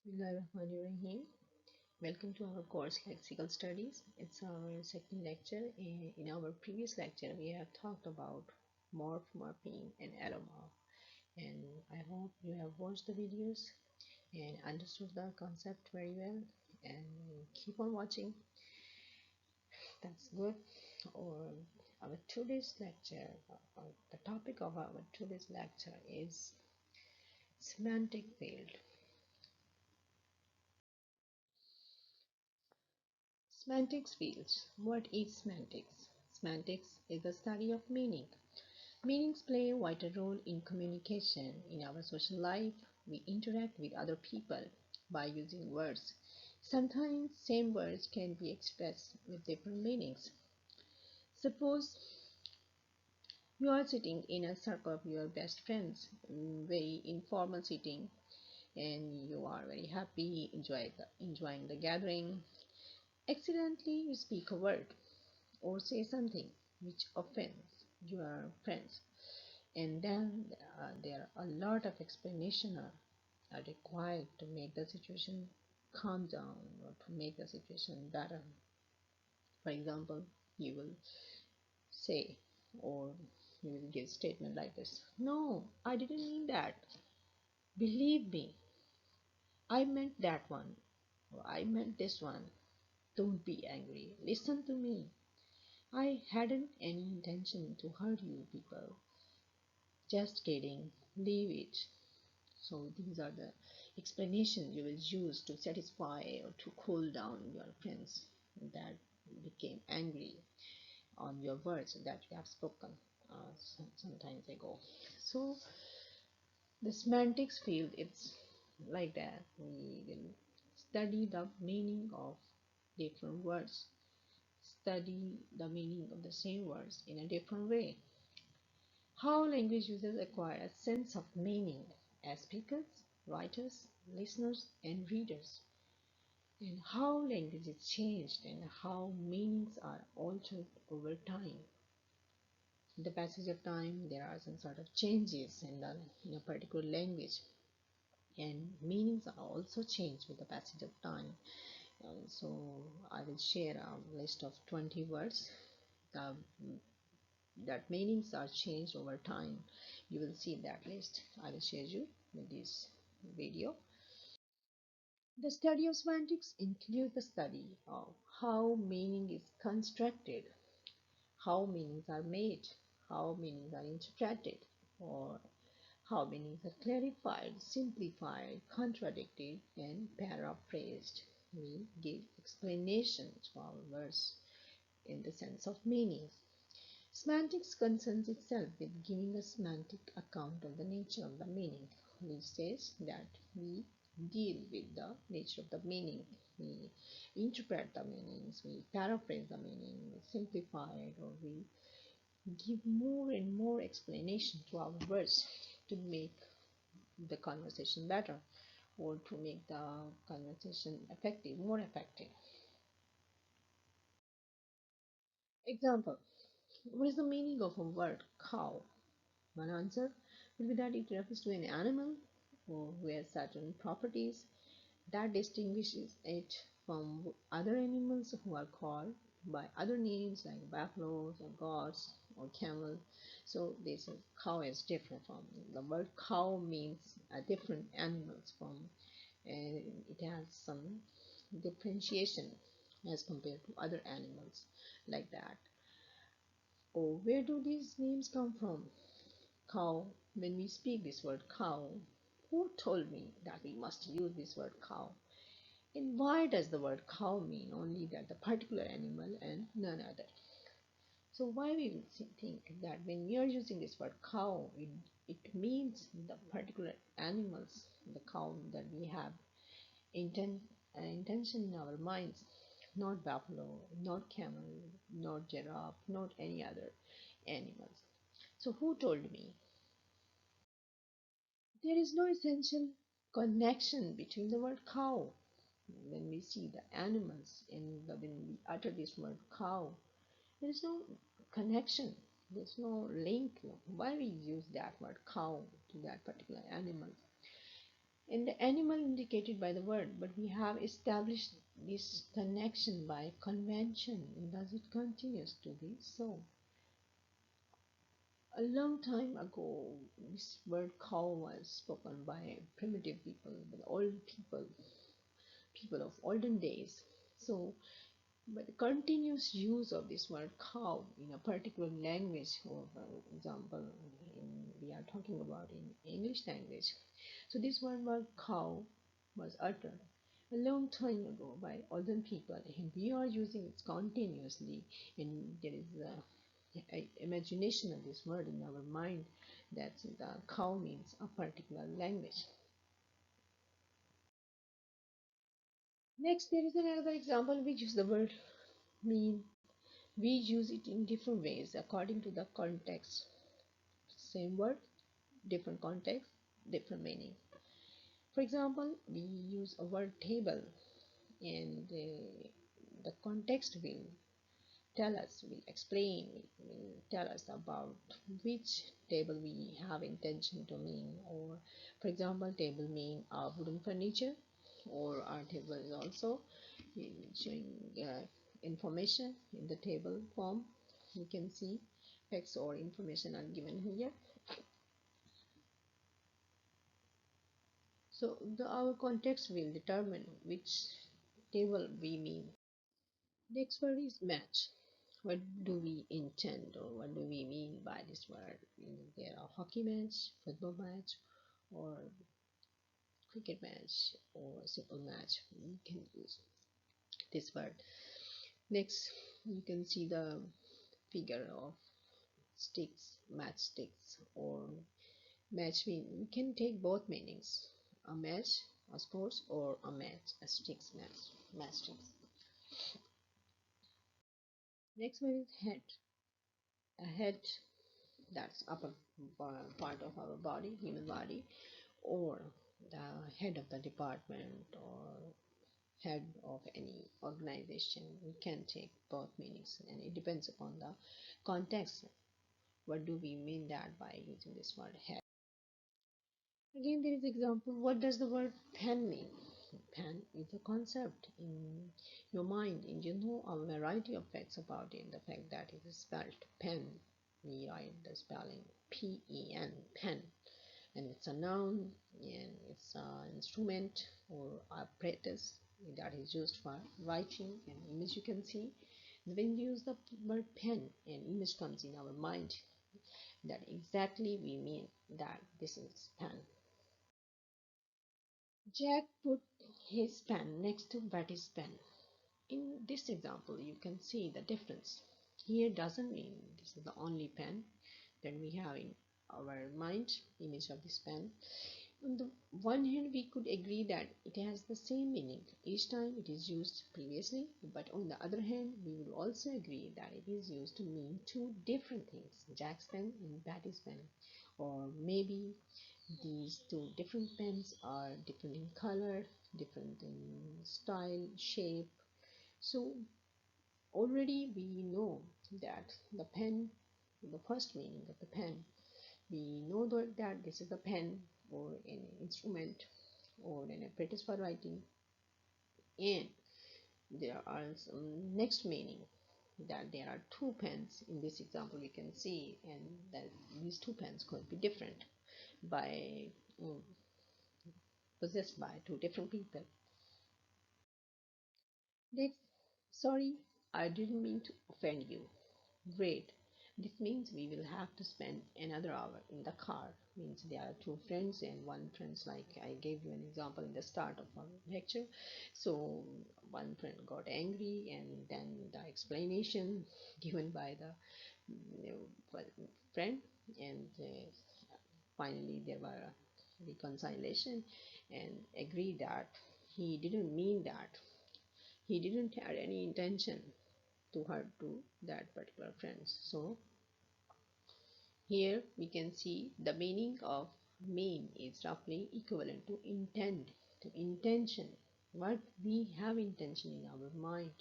Bismillahirrahmanirrahim. Welcome to our course Lexical Studies. It's our second lecture. In our previous lecture, we have talked about morph, morpheme, and allomorph. And I hope you have watched the videos and understood the concept very well. And keep on watching. That's good. Or our today's lecture, the topic of our today's lecture is semantic field. Semantics fields. What is semantics? Semantics is the study of meaning. Meanings play a vital role in communication. In our social life, we interact with other people by using words. Sometimes same words can be expressed with different meanings. Suppose you are sitting in a circle of your best friends, very informal sitting, and you are very happy, enjoying the gathering. Accidentally, you speak a word or say something which offends your friends, and then there are a lot of explanation are required to make the situation calm down or to make the situation better. For example, you will say or you will give statement like this: no, I didn't mean that, believe me, I meant that one, or I meant this one. Don't be angry, listen to me, I hadn't any intention to hurt you people. Just kidding, leave it. So these are the explanations you will use to satisfy or to cool down your friends that became angry on your words that you have spoken sometimes ago. So the semantics field, it's like that. We will study the meaning of different words, study the meaning of the same words in a different way. How language users acquire a sense of meaning as speakers, writers, listeners, and readers, and how language is changed and how meanings are altered over time. In the passage of time, there are some sort of changes in a particular language, and meanings are also changed with the passage of time. So I will share a list of 20 words the that meanings are changed over time. You will see that list. I will share you with this video. The study of semantics includes the study of how meaning is constructed, how meanings are made, how meanings are interpreted, or how meanings are clarified, simplified, contradicted, and paraphrased. We give explanations to our words in the sense of meanings. Semantics concerns itself with giving a semantic account of the nature of the meaning, which says that we deal with the nature of the meaning, we interpret the meanings, we paraphrase the meaning, we simplify it, or we give more and more explanation to our words to make the conversation better or to make the conversation effective, more effective. Example: what is the meaning of a word cow? One answer would be that it refers to an animal who has certain properties that distinguishes it from other animals who are called by other names like buffaloes or goats or camel. So this cow is different from the word cow means a different animals from, and it has some differentiation as compared to other animals like that. Oh, where do these names come from? Cow, when we speak this word cow, who told me that we must use this word cow? And why does the word cow mean only that the particular animal and none other? So why we will think that when we are using this word cow, it means the particular animals, the cow that we have intent, intention in our minds, not buffalo, not camel, not giraffe, not any other animals. So who told me? There is no essential connection between the word cow. When we see the animals and when we utter this word cow, there is no connection. There's no link. Why we use that word cow to that particular animal? And the animal indicated by the word, but we have established this connection by convention, and thus it continues to be so. A long time ago, this word cow was spoken by primitive people, the old people, people of olden days. So, but the continuous use of this word cow in a particular language, or for example, we are talking about in English language. So this word cow was uttered a long time ago by olden people, and we are using it continuously, and there is a imagination of this word in our mind that the cow means a particular language. Next, there is another example. We use the word mean. We use it in different ways according to the context. Same word, different context, different meaning. For example, we use a word table, and the context will tell us, will explain, will tell us about which table we have intention to mean. Or, for example, table mean wooden furniture, or our table is also showing information in the table form. You can see text or information are given here. So our context will determine which table we mean. Next word is match. What do we intend, or what do we mean by this word? There are hockey match, football match, or cricket match, or simple match. We can use this word. Next, you can see the figure of sticks, matchsticks, or match mean. We can take both meanings: a match, a sports, or a match, a sticks match, matchsticks. Next one is head. A head, that's upper part of our body, human body, or the head of the department, or head of any organization. We can take both meanings, and it depends upon the context. What do we mean that by using this word head? Again, there is example. What does the word pen mean? Pen is a concept in your mind, and you know a variety of facts about it. The fact that it is spelled pen, we write the spelling P-E-N, pen, and it's a noun, and it's an instrument or apparatus that is used for writing. An image you can see. When you use the word pen, an image comes in our mind that exactly we mean that this is pen. Jack put his pen next to Betty's pen. In this example, you can see the difference. Here doesn't mean this is the only pen that we have in our mind, image of this pen. On the one hand, we could agree that it has the same meaning each time it is used previously, but on the other hand, we will also agree that it is used to mean two different things: Jack's pen and Betty's pen. Or maybe these two different pens are different in color, different in style, shape. So already we know that the pen, the first meaning of the pen, we know that this is a pen or an instrument or an apparatus for writing, and there are some next meaning that there are two pens. In this example we can see, and that these two pens could be different by possessed by two different people. Next, sorry, I didn't mean to offend you. Great. This means we will have to spend another hour in the car. Means there are two friends, and one friend's, like I gave you an example in the start of our lecture. So one friend got angry, and then the explanation given by the friend, and finally there were a reconciliation, and agreed that he didn't mean that. He didn't have any intention to hurt to that particular friends. So here we can see the meaning of mean is roughly equivalent to intend, to intention. What we have intention in our mind,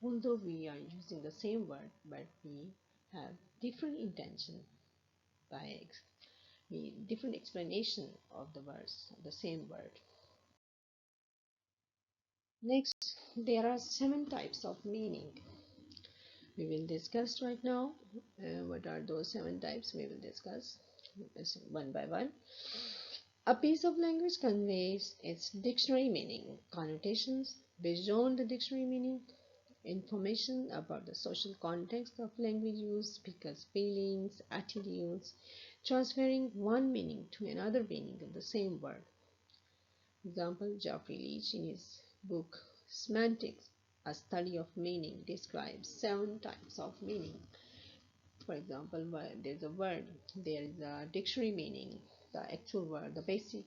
although we are using the same word, but we have different intention by different explanation of the words, of the same word. Next, there are 7 types of meaning. We will discuss right now what are those 7 types. We will discuss one by one. A piece of language conveys its dictionary meaning, connotations beyond the dictionary meaning, information about the social context of language use, speakers' feelings, attitudes, transferring one meaning to another meaning of the same word. Example, Geoffrey Leach in his book Semantics, a study of meaning, describes 7 types of meaning. For example, there's a word, there is a dictionary meaning, the actual word, the basic,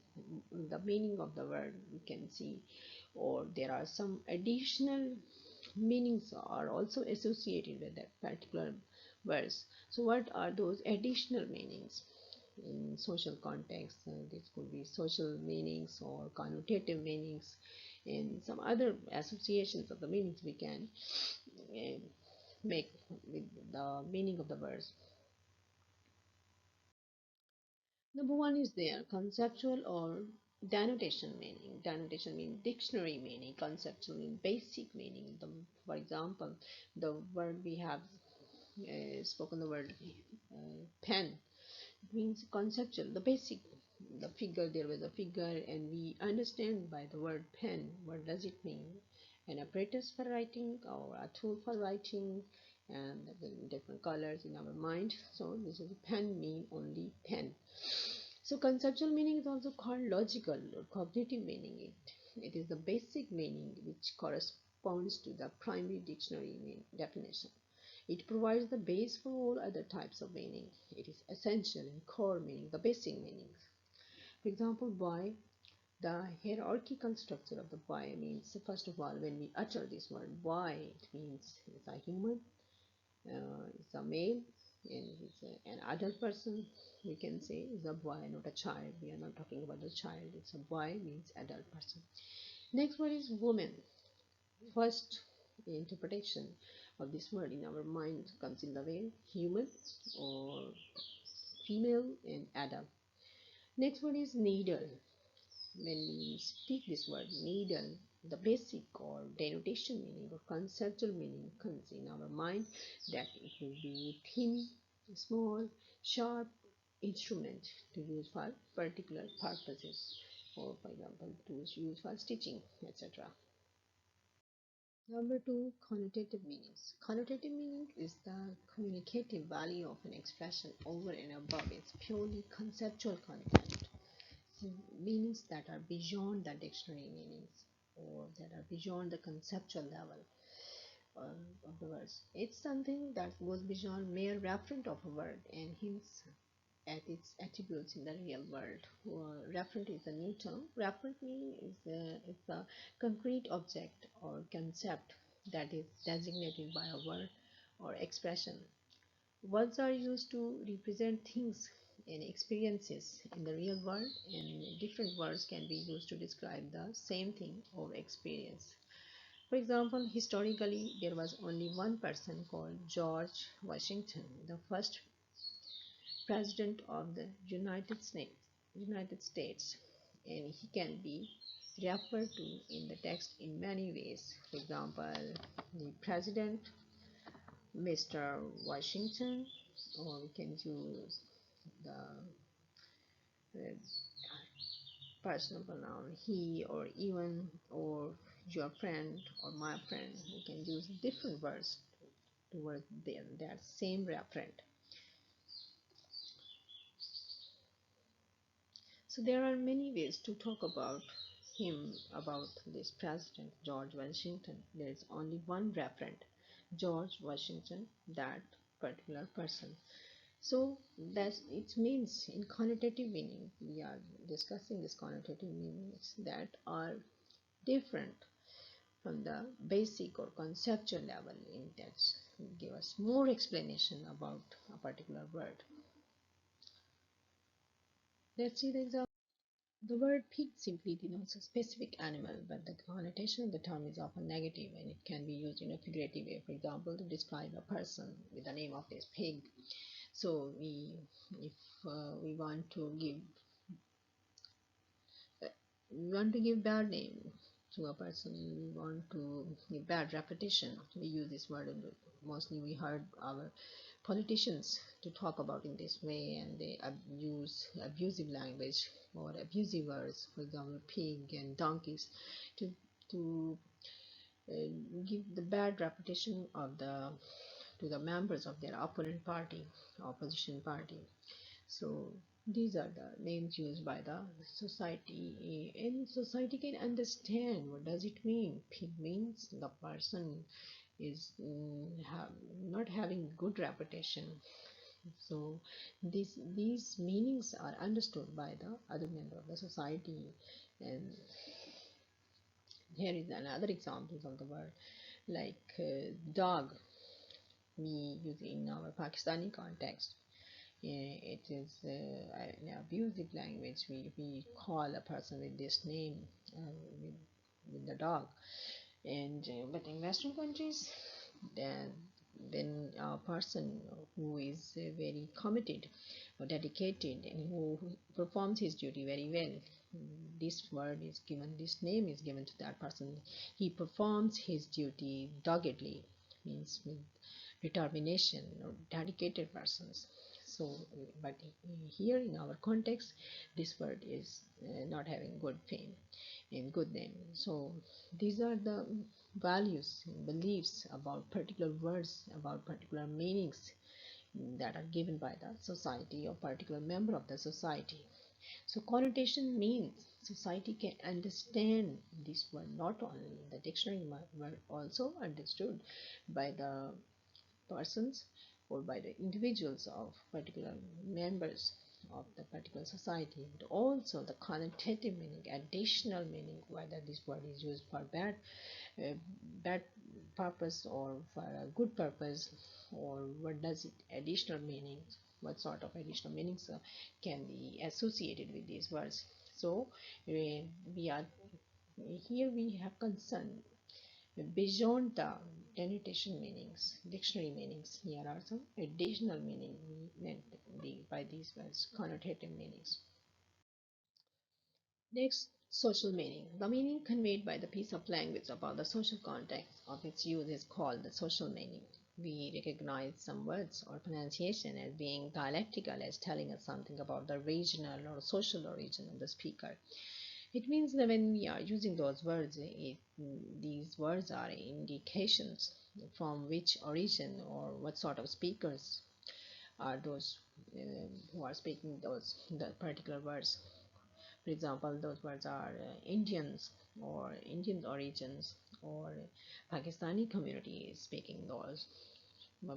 the meaning of the word you can see, or there are some additional meanings are also associated with that particular verse. So what are those additional meanings in social context? This could be social meanings or connotative meanings and some other associations of the meanings we can make with the meaning of the verse. Number one is there conceptual or denotation meaning. Denotation means dictionary meaning. Conceptual means basic meaning. For example, the word we have spoken, the word pen, it means conceptual, the basic, the figure. There was a figure, and we understand by the word pen what does it mean. An apparatus for writing or a tool for writing, and the different colors in our mind. So this is a pen mean only pen. So conceptual meaning is also called logical or cognitive meaning. It is the basic meaning which corresponds to the primary dictionary definition. It provides the base for all other types of meaning. It is essential and core meaning, the basic meanings. For example, boy, the hierarchical structure of the boy means, first of all, when we utter this word boy, it means it's a human, it's a male, and it's an adult person. We can say is a boy, not a child. We are not talking about the child. It's a boy means adult person. Next word is woman. First interpretation of this word in our mind comes in the way human or female and adult. Next word is needle. When we speak this word needle, the basic or denotation meaning or conceptual meaning comes in our mind that it will be thin, small, sharp instrument to use for particular purposes, or for example to use for stitching, etc. Number two, connotative meanings. Connotative meaning is the communicative value of an expression over and above its purely conceptual content. Meanings that are beyond the dictionary meanings or that are beyond the conceptual level of the words. It's something that goes beyond mere referent of a word and hints at its attributes in the real world. Referent is a new term. Referent meaning is a concrete object or concept that is designated by a word or expression. Words are used to represent things and experiences in the real world, and different words can be used to describe the same thing or experience. For example, historically, there was only one person called George Washington, the first president of the United States, and he can be referred to in the text in many ways. For example, the president, Mr. Washington, or we can use the personal pronoun he or even or your friend or my friend. We can use different words towards that same referent. So there are many ways to talk about him, about this president George Washington. There is only one referent, George Washington, that particular person. So that it means in connotative meaning, we are discussing these connotative meanings that are different from the basic or conceptual level in that give us more explanation about a particular word. Let's see the example. The word pig simply denotes a specific animal, but the connotation of the term is often negative and it can be used in a figurative way. For example, to describe a person with the name of this pig. So if we want to give bad name to a person, we want to give bad reputation, we use this word. Mostly we heard our politicians to talk about in this way, and they use abusive language or abusive words, for example pig and donkeys, to to give the bad reputation of the to the members of their opponent party, opposition party. So these are the names used by the society, and society can understand what does it mean. It means the person is not having good reputation. So these meanings are understood by the other member of the society. And here is another example of the word, like dog. We use in our Pakistani context. It is an abusive language. We call a person with this name, with, with the dog. And but in Western countries, then a person who is very committed or dedicated and who performs his duty very well, this word is given, this name is given to that person. He performs his duty doggedly, means with determination, or dedicated persons. So but here in our context, this word is not having good fame and good name. So these are the values and beliefs about particular words, about particular meanings that are given by the society or particular member of the society. So connotation means society can understand this word not only in the dictionary but also understood by the persons or by the individuals of particular members of the particular society, but also the connotative meaning, additional meaning, whether this word is used for uh, bad purpose or for a good purpose, or what does it additional meanings, what sort of additional meanings can be associated with these words. So we are here, we have concern beyond the denotation meanings, dictionary meanings. Here are some additional meaning meant by these words, connotative meanings. Next, social meaning. The meaning conveyed by the piece of language about the social context of its use is called the social meaning. We recognize some words or pronunciation as being dialectical, as telling us something about the regional or social origin of the speaker. It means that when we are using those words, these words are indications from which origin or what sort of speakers are those who are speaking the particular words. For example, those words are Indians or Indian origins, or Pakistani community is speaking those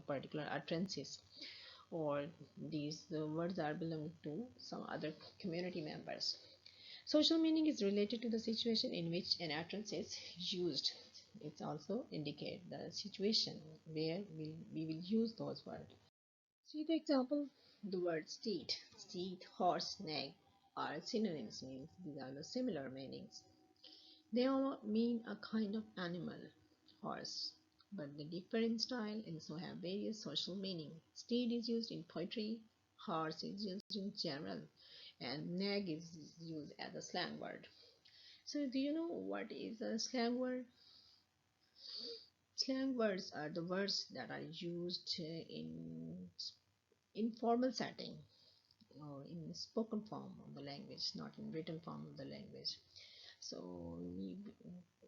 particular utterances, or these words are belonging to some other community members. Social meaning is related to the situation in which an utterance is used. It also indicates the situation where we will use those words. See the example, the word steed. Steed, horse, nag are synonyms, means these are the similar meanings. They all mean a kind of animal, horse, but they differ in style and so have various social meaning. Steed is used in poetry, horse is used in general, and nag is used as a slang word. So do you know what is a slang word? Slang words are the words that are used in informal setting or in spoken form of the language, not in written form of the language. So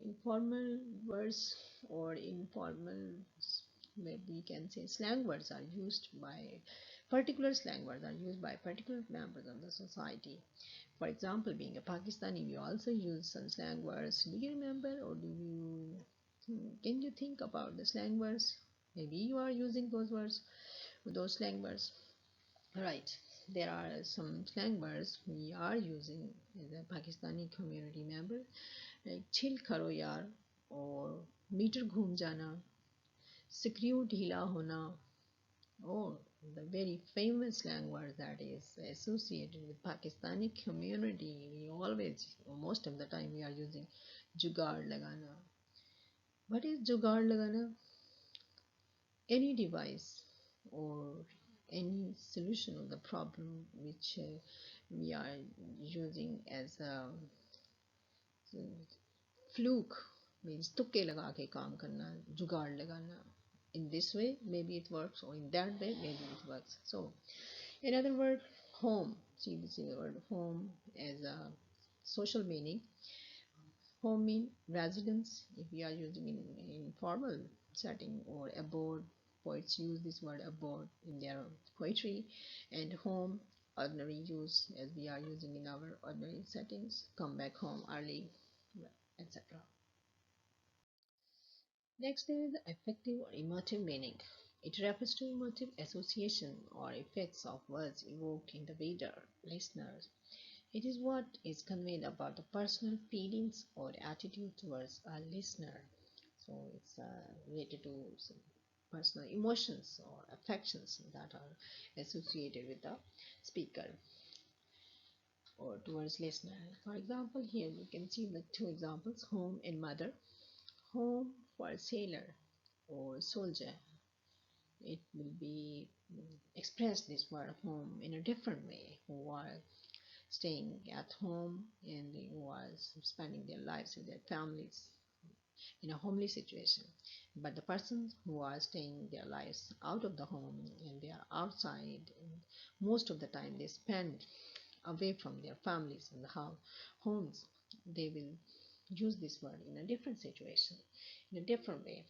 informal words or informal, maybe we can say slang words are used by particular slang words are used by particular members of the society. For example, being a Pakistani, we also use some slang words. Do you remember, or can you think about the slang words? Maybe you are using those words, those slang words. Right. There are some slang words we are using as a Pakistani community member, like chill karo yaar, or meter ghum jana, screw dhila hona, or the very famous slang word that is associated with Pakistani community. We always, most of the time, we are using jugaad lagana. What is jugaad lagana? Any device or any solution of the problem which we are using as a fluke, means तुक्के लगा के काम करना, जुगाड़ लगाना. In this way maybe it works, or in that way maybe it works. So another word, home. See, we see the word home as a social meaning. Home mean residence if we are using in formal setting, or abode. Poets use this word abode in their poetry. And home, ordinary use as we are using in our ordinary settings. Come back home early, etc. Next there is the affective or emotive meaning. It refers to emotive association or effects of words evoked in the reader, listeners. It is what is conveyed about the personal feelings or attitude towards a listener. So it's related to some personal emotions or affections that are associated with the speaker or towards listener. For example, here we can see the two examples, home and mother. Home for sailor or soldier. It will be expressed this word home in a different way, who are staying at home and who are spending their lives with their families in a homely situation. But the persons who are staying their lives out of the home and they are outside, and most of the time they spend away from their families and the homes, they will use this word in a different situation, in a different way.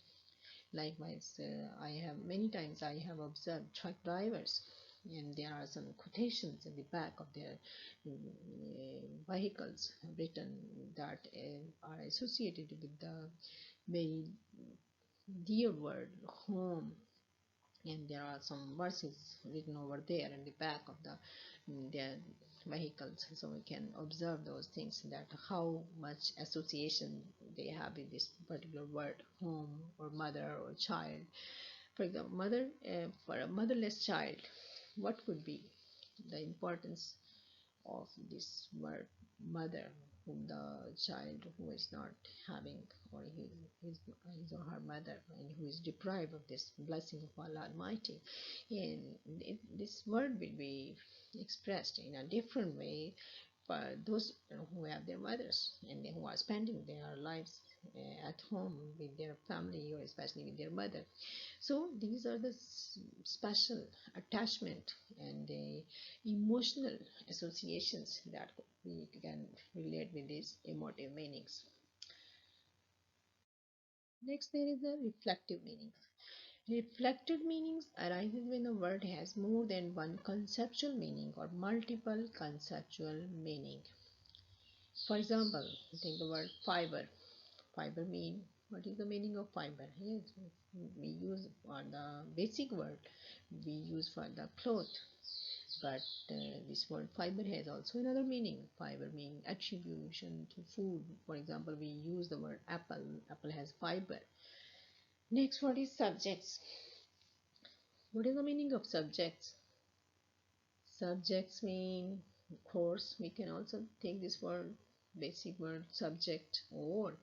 Likewise, I have many times I have observed truck drivers, and there are some quotations in the back of their vehicles written that are associated with the very dear word home, and there are some verses written over there in the back of their vehicles, so we can observe those things, that how much association they have with this particular word home, or mother, or child. For example, mother, for a motherless child, what could be the importance of this word mother, whom the child who is not having, or his or her mother, and who is deprived of this blessing of Allah Almighty. And this word will be expressed in a different way for those who have their mothers and who are spending their lives at home with their family, or especially with their mother. So these are the special attachment and the emotional associations that we can relate with these emotive meanings. Next, there is the reflective meanings. Reflective meanings arises when a word has more than one conceptual meaning or multiple conceptual meaning. For example, take the word fiber. Fiber mean, what is the meaning of fiber? Yes, we use for the basic word, we use for the cloth, but this word fiber has also another meaning. Fiber meaning attribution to food. For example, we use the word apple. Apple has fiber. Next, what is subjects? What is the meaning of subjects? Subjects mean, of course, we can also take this word, basic word subject, or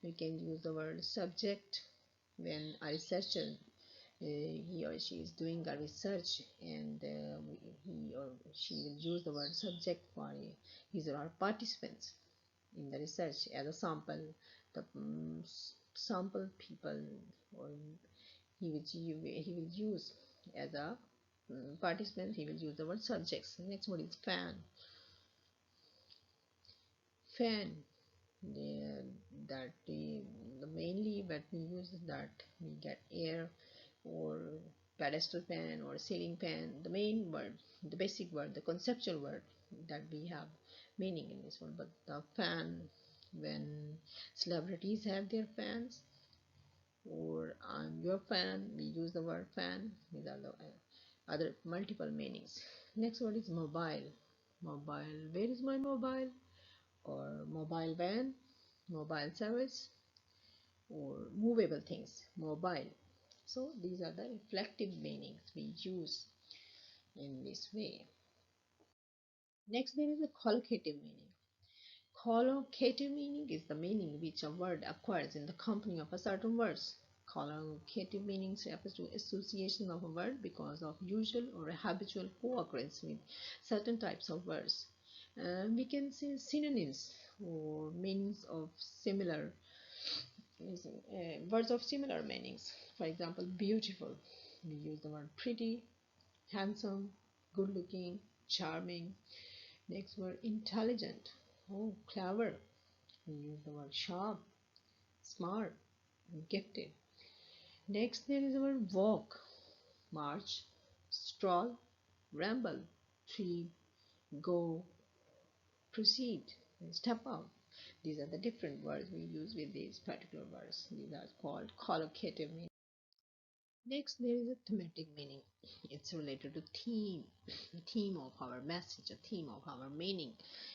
we can use the word subject when a researcher he or she is doing a research, and he or she will use the word subject for his or her participants in the research as a sample. The sample people, or he will use as a participant, he will use the word subjects. Next word is fan. Fan, the, that the mainly what we use is that we get air, or pedestal fan, or ceiling fan. The main word, the basic word, the conceptual word that we have meaning in this one. But the fan, when celebrities have their fans, or I'm your fan, we use the word fan. These are the other multiple meanings. Next word is mobile. Mobile, where is my mobile? Or mobile van, mobile service, or movable things, mobile. So these are the reflective meanings we use in this way. Next, there is a collocative meaning. Collocative meaning is the meaning which a word acquires in the company of a certain words. Collocative meanings refers to association of a word because of usual or habitual co-occurrence with certain types of words. We can say synonyms or meanings of similar words of similar meanings. For example, beautiful. We use the word pretty, handsome, good looking, charming. Next word intelligent. Oh, clever. We use the word sharp, smart, and gifted. Next there is the word walk, march, stroll, ramble, tree, go, proceed, and step out. These are the different words we use with these particular words. These are called collocative meaning. Next, there is a thematic meaning. It's related to theme, a theme of our message, a theme of our meaning.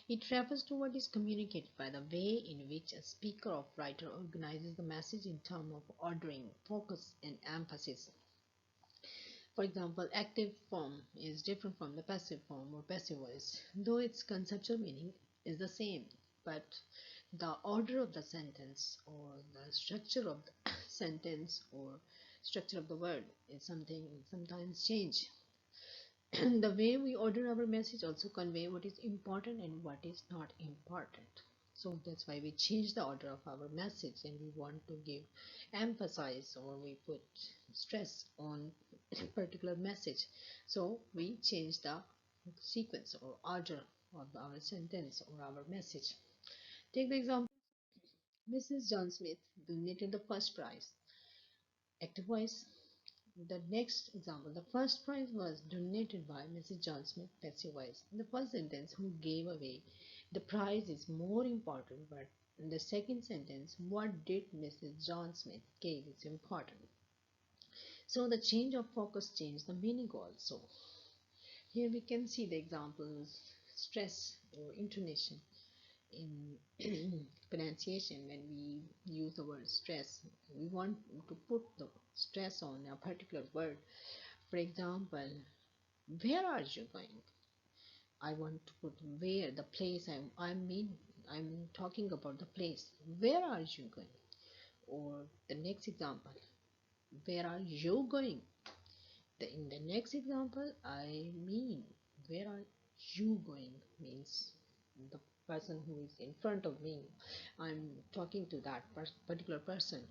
It refers to what is communicated by the way in which a speaker or writer organizes the message in terms of ordering, focus, and emphasis. For example, active form is different from the passive form or passive voice, though its conceptual meaning is the same, but the order of the sentence or the structure of the sentence or structure of the word is something sometimes change. The way we order our message also convey what is important and what is not important. So that's why we change the order of our message and we want to give emphasize or we put stress on a particular message. So we change the sequence or order of our sentence or our message. Take the example, Mrs. John Smith donated the first prize. Active voice. The next example, the first prize was donated by Mrs. John Smith, passive voice. In the first sentence, who gave away the prize is more important, but in the second sentence, what did Mrs. John Smith give is important. So the change of focus changed the meaning also. Here we can see the examples, stress or intonation in pronunciation. When we use the word stress, we want to put the stress on a particular word. For example, where are you going? I want to put where, the place. I'm talking about the place. Where are you going? Or the next example, where are you going? In the next example, I mean, where are you going means the person who is in front of me. I'm talking to that particular person.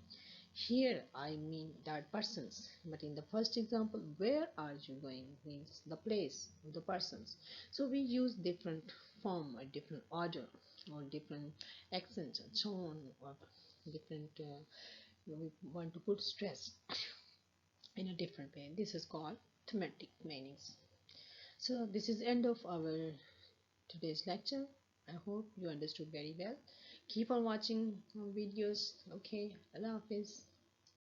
Here, I mean that persons. But in the first example, where are you going means the place, the persons. So we use different form or different order or different accent, tone, or different. We want to put stress in a different way. This is called thematic meanings. So this is end of our today's lecture. I hope you understood very well. Keep on watching videos. Okay, Allah Hafiz.